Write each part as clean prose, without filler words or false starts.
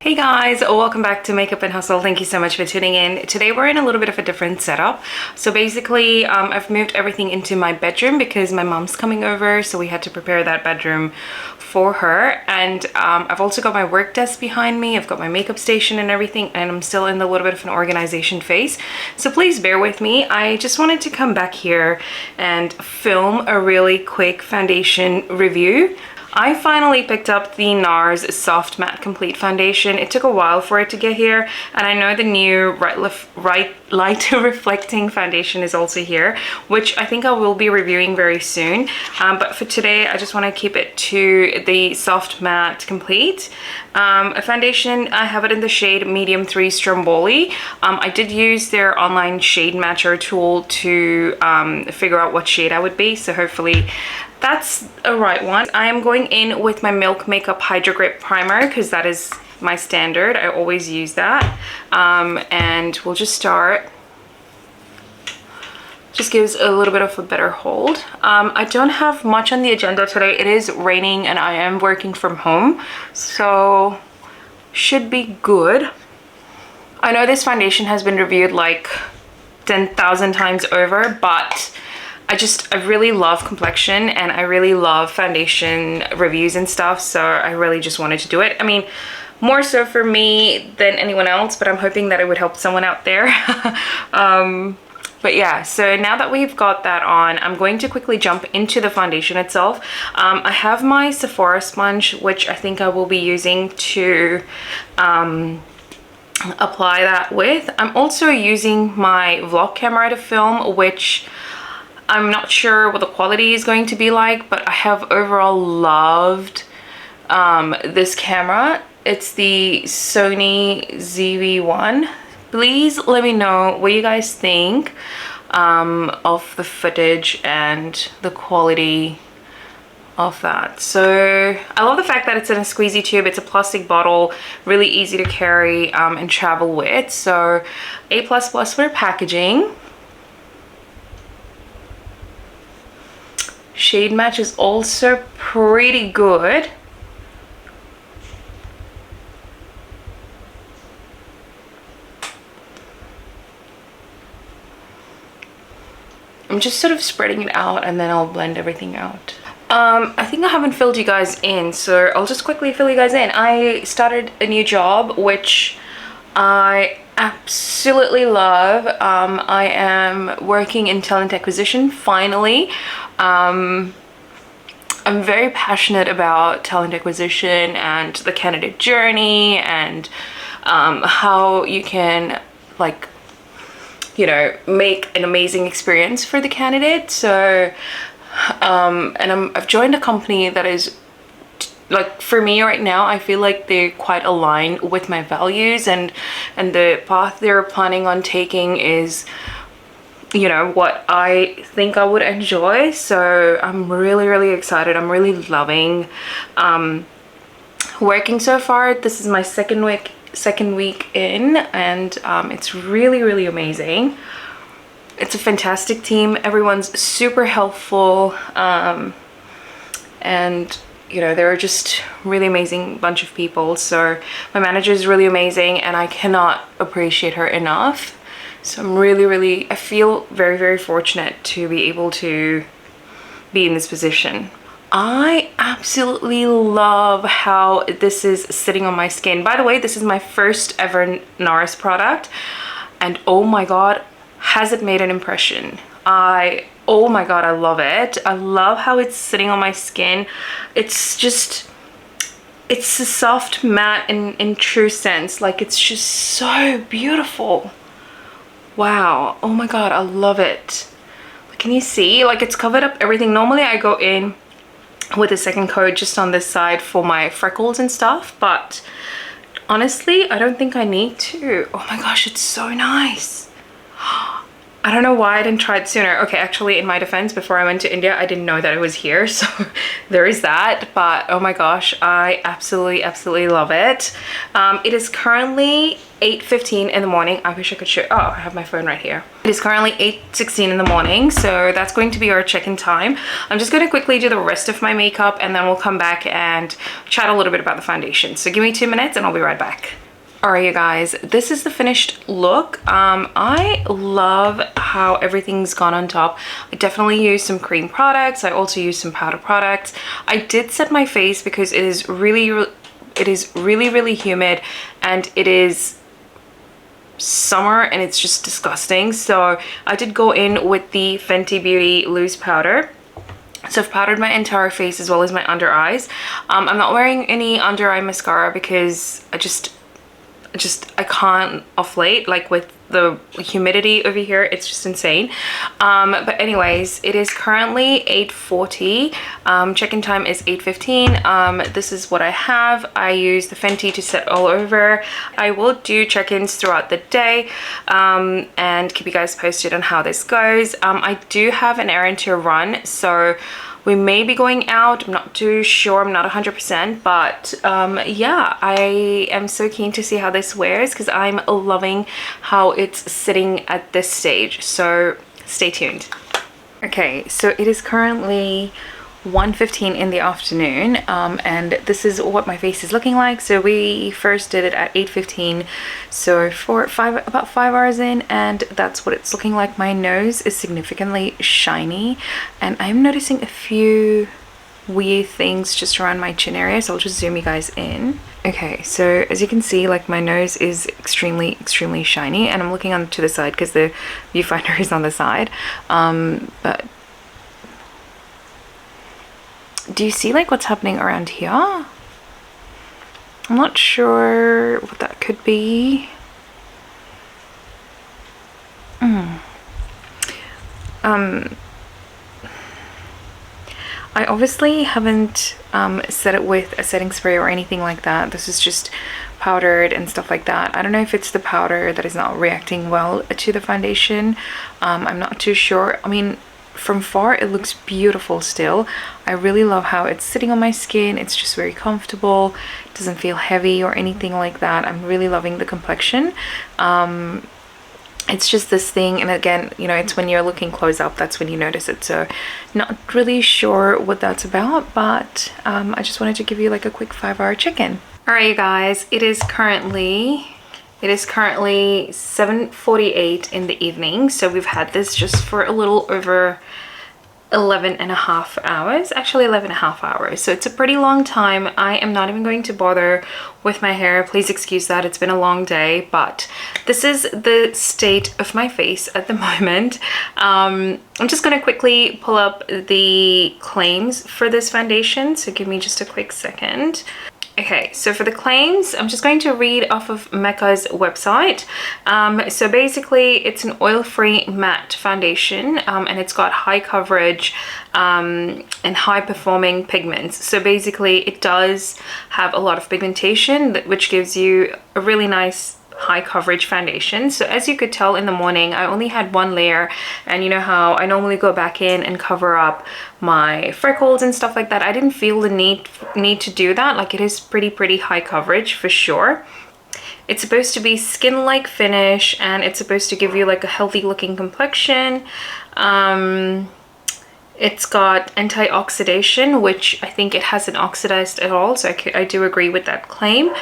Hey guys, welcome back to Makeup and Hustle. Thank you so much for tuning in. Today we're in a little bit of a different setup. So basically I've moved everything into my bedroom because my mom's coming over, so we had to prepare that bedroom for her. And I've also got my work desk behind me. I've got my makeup station and everything, and I'm still in a little bit of an organization phase. So please bear with me. I just wanted to come back here and film a really quick foundation review. I finally picked up the NARS Soft Matte Complete Foundation. It took a while for it to get here, and I know the new light reflecting foundation is also here, which I think I will be reviewing very soon. But for today, I just want to keep it to the Soft Matte Complete. A foundation, I have it in the shade Medium 3 Stromboli. I did use their online shade matcher tool to figure out what shade I would be, so hopefully that's a right one. I am going in with my Milk Makeup Hydro Grip Primer because that is my standard. I always use that. And we'll just start. Just gives a little bit of a better hold. I don't have much on the agenda today. It is raining and I am working from home, so should be good. I know this foundation has been reviewed like 10,000 times over, but I really love complexion and I really love foundation reviews and stuff, so I really just wanted to do it. I mean, more so for me than anyone else, but I'm hoping that it would help someone out there. But yeah, so now that we've got that on, I'm going to quickly jump into the foundation itself. I have my Sephora sponge, which I think I will be using to apply that with. I'm also using my vlog camera to film, which I'm not sure what the quality is going to be like, but I have overall loved this camera. It's the Sony ZV-1. Please let me know what you guys think of the footage and the quality of that. So I love the fact that it's in a squeezy tube. It's a plastic bottle, really easy to carry and travel with. So A++ for packaging. Shade match is also pretty good. I'm just sort of spreading it out and then I'll blend everything out. I think I haven't filled you guys in, so I'll just quickly fill you guys in. I started a new job, which I absolutely love. I am working in talent acquisition finally. I'm very passionate about talent acquisition and the candidate journey and how you can, like, you know, make an amazing experience for the candidate. So I've joined a company that is, like, for me right now, I feel like they're quite aligned with my values, and the path they're planning on taking is, you know, what I think I would enjoy. So I'm really excited. I'm really loving working so far. This is my second week in, and it's really amazing. It's a fantastic team. Everyone's super helpful, and you know, they're just really amazing bunch of people. So my manager is really amazing and I cannot appreciate her enough. So I'm really, I feel very fortunate to be able to be in this position. I absolutely love how this is sitting on my skin. By the way, this is my first ever NARS product, and oh my god, has it made an impression. Oh my god, I love it. I love how it's sitting on my skin. It's just, it's a soft matte in true sense. Like, it's just so beautiful. Wow, oh my god, I love it. Can you see? Like, it's covered up everything. Normally I go in with a second coat just on this side for my freckles and stuff, but honestly I don't think I need to. Oh my gosh, it's so nice. I don't know why I didn't try it sooner. Okay, actually, in my defense, before I went to India, I didn't know that it was here, so there is that. But oh my gosh, I absolutely love it. It is currently 8:15 in the morning. I wish I could show. Oh, I have my phone right here. It is currently 8:16 in the morning, so that's going to be our check-in time. I'm just going to quickly do the rest of my makeup, and then we'll come back and chat a little bit about the foundation. So give me 2 minutes and I'll be right back. Alright you guys, this is the finished look. I love how everything's gone on top. I definitely used some cream products. I also used some powder products. I did set my face because it is really humid, and it is summer and it's just disgusting. So I did go in with the Fenty Beauty loose powder. So I've powdered my entire face as well as my under eyes. I'm not wearing any under eye mascara because I can't off late, like with the humidity over here, it's just insane. But anyways, it is currently 8:40. Check-in time is 8:15. This is what I have. I use the Fenty to set all over. I will do check-ins throughout the day and keep you guys posted on how this goes. I do have an errand to run, so we may be going out. I'm not too sure. I'm not 100%, but yeah, I am so keen to see how this wears because I'm loving how it's sitting at this stage. So stay tuned. Okay, so it is currently 1:15 in the afternoon, and this is what my face is looking like. So we first did it at 8:15, so about 5 hours in, and that's what it's looking like. My nose is significantly shiny, and I'm noticing a few weird things just around my chin area, so I'll just zoom you guys in. Okay, so as you can see, like my nose is extremely shiny, and I'm looking on to the side because the viewfinder is on the side, but do you see like what's happening around here? I'm not sure what that could be. I obviously haven't set it with a setting spray or anything like that. This is just powdered and stuff like that. I don't know if it's the powder that is not reacting well to the foundation. I'm not too sure. I mean, from far it looks beautiful still. I really love how it's sitting on my skin. It's just very comfortable. It doesn't feel heavy or anything like that. I'm really loving the complexion. It's just this thing, and again, you know, it's when you're looking close up, that's when you notice it. So not really sure what that's about, but I just wanted to give you like a quick 5-hour check-in. All right, you guys, it is currently 7:48 in the evening, so we've had this just for a little over 11.5 hours, actually 11.5 hours, so it's a pretty long time. I am not even going to bother with my hair. Please excuse that, it's been a long day, but this is the state of my face at the moment. I'm just going to quickly pull up the claims for this foundation, so give me just a quick second. Okay, so for the claims, I'm just going to read off of Mecca's website. So basically, it's an oil-free matte foundation, and it's got high coverage and high-performing pigments. So basically, it does have a lot of pigmentation, which gives you a really nice high coverage foundation. So as you could tell in the morning, I only had one layer, and you know how I normally go back in and cover up my freckles and stuff like that. I didn't feel the need to do that. Like, it is pretty high coverage for sure. It's supposed to be skin-like finish, and it's supposed to give you like a healthy looking complexion. It's got anti-oxidation, which I think it hasn't oxidized at all, so I do agree with that claim.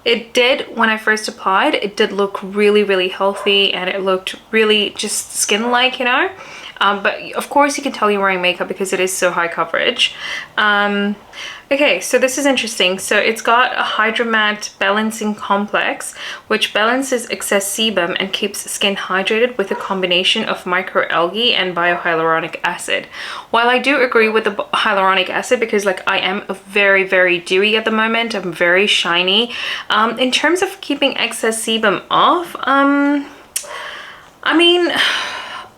It did, when I first applied, it did look really healthy, and it looked really just skin-like, you know. But of course you can tell you're wearing makeup because it is so high coverage. Okay, so this is interesting. So it's got a Hydromat Balancing Complex, which balances excess sebum and keeps skin hydrated with a combination of microalgae and biohyaluronic acid. While I do agree with the hyaluronic acid, because like I am very dewy at the moment, I'm very shiny. In terms of keeping excess sebum off, I mean,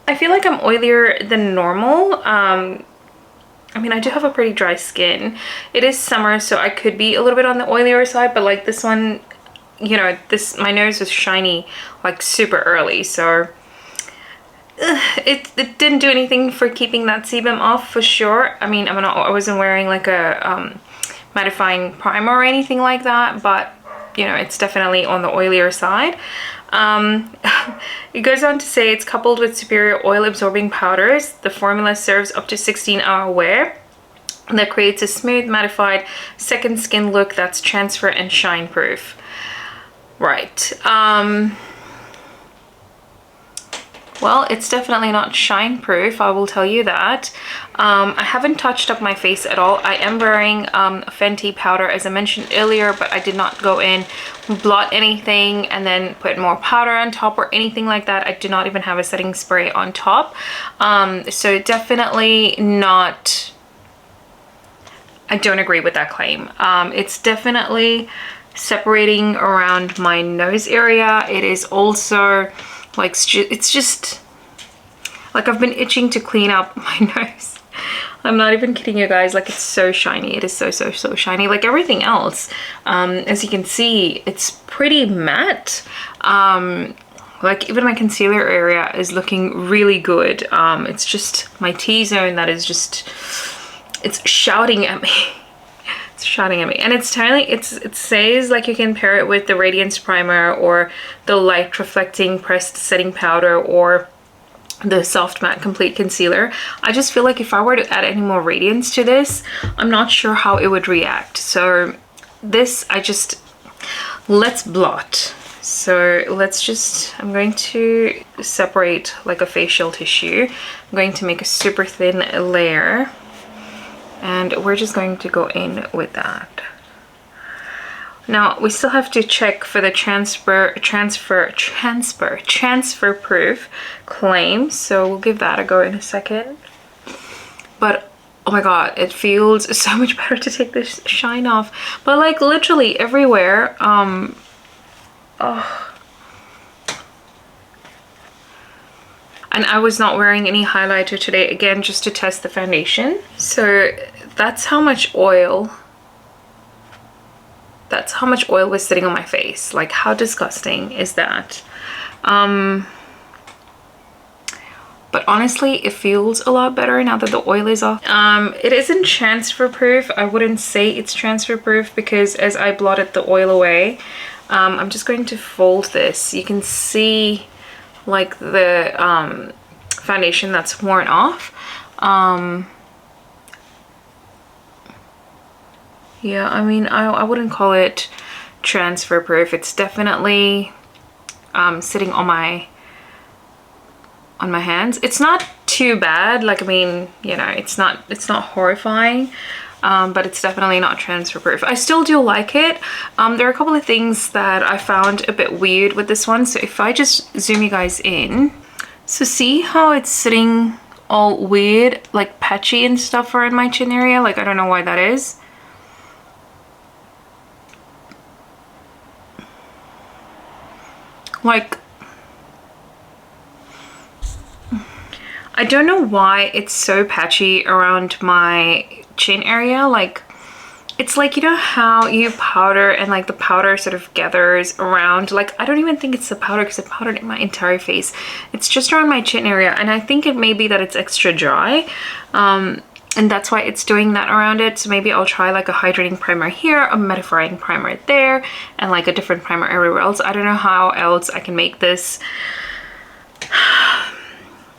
I feel like I'm oilier than normal. I mean, I do have a pretty dry skin. It is summer, so I could be a little bit on the oilier side, but like this one, you know, my nose was shiny like super early, so it didn't do anything for keeping that sebum off for sure. I mean, I wasn't wearing like a mattifying primer or anything like that, but you know, it's definitely on the oilier side. It goes on to say it's coupled with superior oil absorbing powders. The formula serves up to 16-hour wear that creates a smooth mattified second skin look that's transfer and shine proof. Right. Well, it's definitely not shine proof, I will tell you that. I haven't touched up my face at all. I am wearing Fenty powder, as I mentioned earlier, but I did not go in, blot anything, and then put more powder on top or anything like that. I do not even have a setting spray on top. So definitely not, I don't agree with that claim. It's definitely separating around my nose area. It is also like, it's just like I've been itching to clean up my nose. I'm not even kidding you guys, like it's so shiny. It is so shiny, like everything else. As you can see, it's pretty matte. Like even my concealer area is looking really good. It's just my T-zone that is just, it's shouting at me. Shouting at me, and it's tiny. It says like you can pair it with the radiance primer or the light reflecting pressed setting powder or the soft matte complete concealer. I just feel like if I were to add any more radiance to this, I'm not sure how it would react. So this, let's blot. So let's just, I'm going to separate like a facial tissue. I'm going to make a super thin layer, and we're just going to go in with that. Now we still have to check for the transfer proof claim, so we'll give that a go in a second. But oh my god, it feels so much better to take this shine off. But like literally everywhere, oh. And I was not wearing any highlighter today, again, just to test the foundation. So that's how much oil, was sitting on my face. Like, how disgusting is that? But honestly, it feels a lot better now that the oil is off. It isn't transfer proof. I wouldn't say it's transfer proof because as I blotted the oil away, I'm just going to fold this. You can see like the foundation that's worn off. Yeah, I mean, I wouldn't call it transfer proof. It's definitely sitting on my hands. It's not too bad. Like, I mean, you know, it's not horrifying. But it's definitely not transfer proof. I still do like it. There are a couple of things that I found a bit weird with this one. So if I just zoom you guys in, so see how it's sitting all weird, like patchy and stuff around my chin area? Like, I don't know why that is. Like, I don't know why it's so patchy around my chin area. Like, it's like, you know how you powder and like the powder sort of gathers around, like I don't even think it's the powder because I powdered in my entire face. It's just around my chin area, and I think it may be that it's extra dry, and that's why it's doing that around it. So maybe I'll try like a hydrating primer here, a mattifying primer there, and like a different primer everywhere else. I don't know how else I can make this.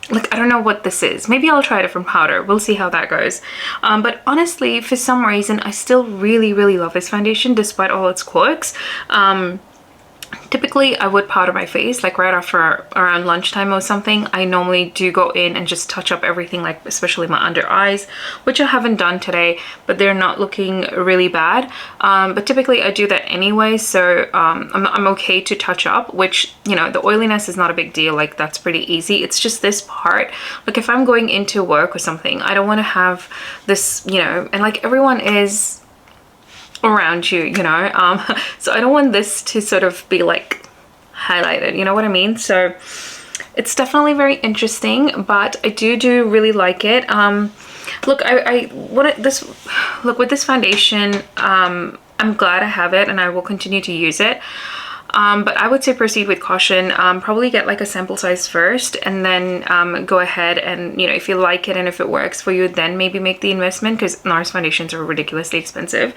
Like, I don't know what this is. Maybe I'll try a different powder. We'll see how that goes. But honestly, for some reason, I still really love this foundation despite all its quirks. Typically, I would powder my face like right after around lunchtime or something. I normally do go in and just touch up everything, like especially my under eyes, which I haven't done today, but they're not looking really bad. But typically I do that anyway, so I'm okay to touch up, which, you know, the oiliness is not a big deal. Like, that's pretty easy. It's just this part. Like, if I'm going into work or something, I don't want to have this, you know, and like everyone is around you, you know, so I don't want this to sort of be like highlighted, you know what I mean? So it's definitely very interesting, but I do really like it. Look, look, with this foundation, I'm glad I have it and I will continue to use it. but I would say proceed with caution. Probably get like a sample size first, and then go ahead and, you know, if you like it and if it works for you, then maybe make the investment, because NARS foundations are ridiculously expensive.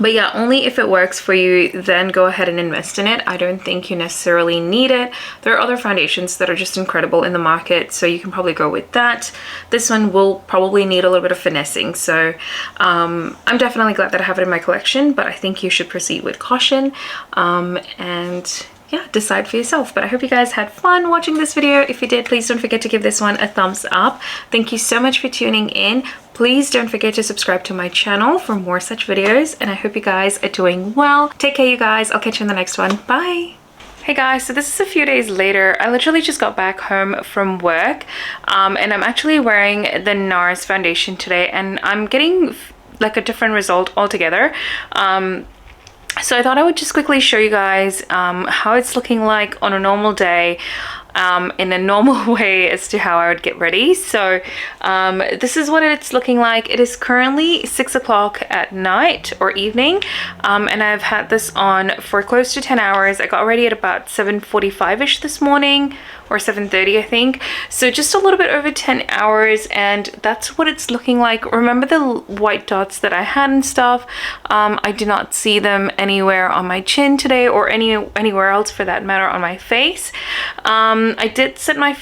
But yeah, only if it works for you, then go ahead and invest in it. I don't think you necessarily need it. There are other foundations that are just incredible in the market, so you can probably go with that. This one will probably need a little bit of finessing, so I'm definitely glad that I have it in my collection, but I think you should proceed with caution, and yeah, decide for yourself. But I hope you guys had fun watching this video. If you did, please don't forget to give this one a thumbs up. Thank you so much for tuning in. Please don't forget to subscribe to my channel for more such videos, and I hope you guys are doing well. Take care, you guys. I'll catch you in the next one. Bye. Hey guys, so this is a few days later. I literally just got back home from work, and I'm actually wearing the NARS foundation today, and I'm getting like a different result altogether. So I thought I would just quickly show you guys how it's looking like on a normal day, in a normal way as to how I would get ready. So this is what it's looking like. It is currently 6 o'clock at night or evening, and I've had this on for close to 10 hours. I got ready at about 7:45ish this morning, or 7:30 I think, so just a little bit over 10 hours, and that's what it's looking like. Remember the white dots that I had and stuff? I did not see them anywhere on my chin today, or anywhere else for that matter on my face. I did set my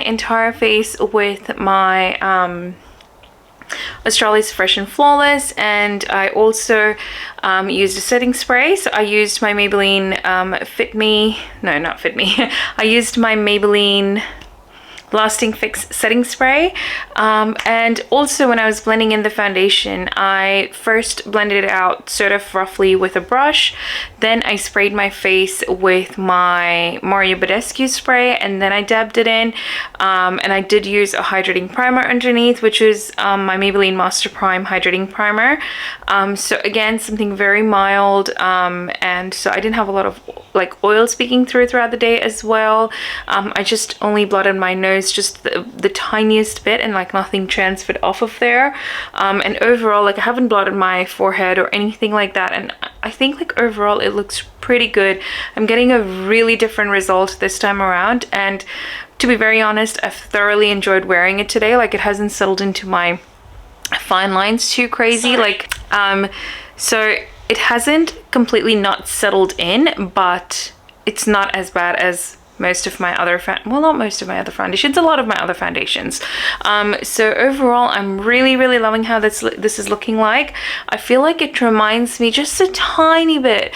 entire face with my Australia's Fresh and Flawless, and I also used a setting spray. So I used my Maybelline I used my Maybelline Lasting Fix setting spray, and also when I was blending in the foundation, I first blended it out sort of roughly with a brush, then I sprayed my face with my Mario Badescu spray, and then I dabbed it in, and I did use a hydrating primer underneath, which is my Maybelline Master Prime hydrating primer. So again, something very mild, and so I didn't have a lot of like oil speaking throughout the day as well. I just only blotted my nose just the tiniest bit, and like nothing transferred off of there, and overall, like, I haven't blotted my forehead or anything like that, and I think like overall it looks pretty good. I'm getting a really different result this time around, and to be very honest, I've thoroughly enjoyed wearing it today. Like, it hasn't settled into my fine lines too crazy. Like, so it hasn't completely not settled in, but it's not as bad as most of my other not most of my other foundations, a lot of my other foundations. So overall, I'm really loving how this is looking like. I feel like it reminds me just a tiny bit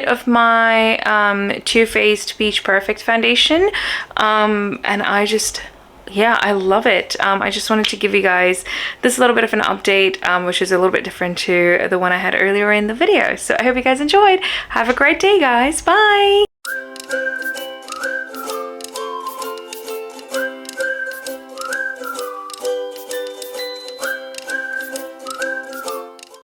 of my Too Faced Peach Perfect foundation, and yeah, I love it. I just wanted to give you guys this little bit of an update, which is a little bit different to the one I had earlier in the video. So I hope you guys enjoyed. Have a great day, guys. Bye.